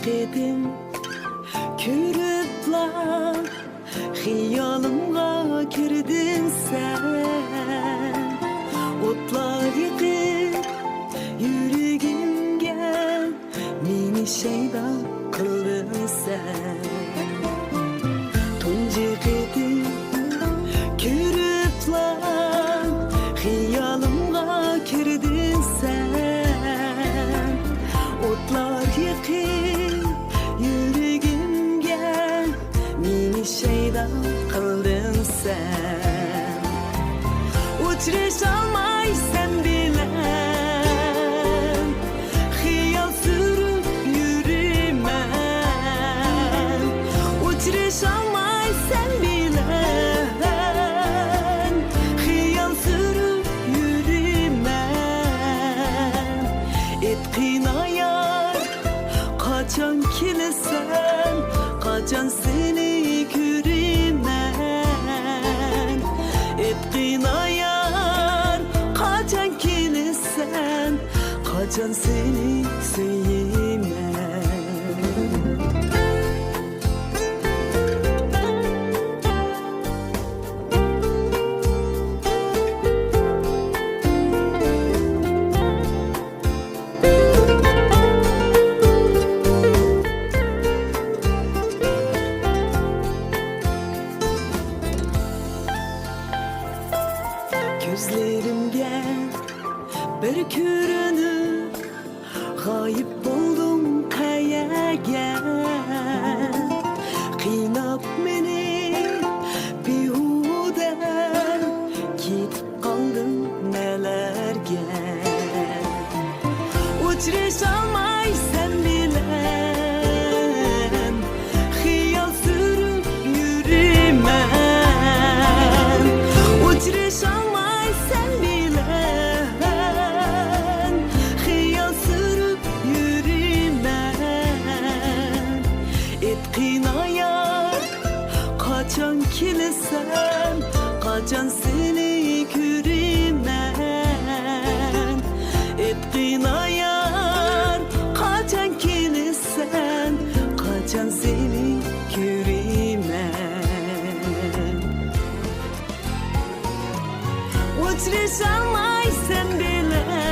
edim Kürüplan Hiyalımga kirdin sen Otlar yıkıp yüreğimge Meni şeyda kıldın sen Tuncuk edim Kürüplan Hiyalımga kirdin sen Otlar yıkıp yüreğimge Meni şeyda kıldın sen Uçreş almay sen bilen Hiyal sürüp yürümen Uçreş almay sen bilen Hiyal sürüp yürümen Etkin ayar Kaçan kilisen Kaçan seni kürimen Etkin ayar Kaçan kilisen Kaçan seni söylemen Gözlerimge bir körünüp Gayip buldum kayege Kıynap meni bihude Gitip kaldım nelerge Uçreş almay sen bilen Hiyal sürüp yürümen Uçreş almay sen bilen Hiyal sürüp yürümen Etkin ayar Kaçan kilisen Kaçan seni kürimen Etkin ayar Kaçan kilisen Kaçan seni kürimen Uçreş almay sen bilen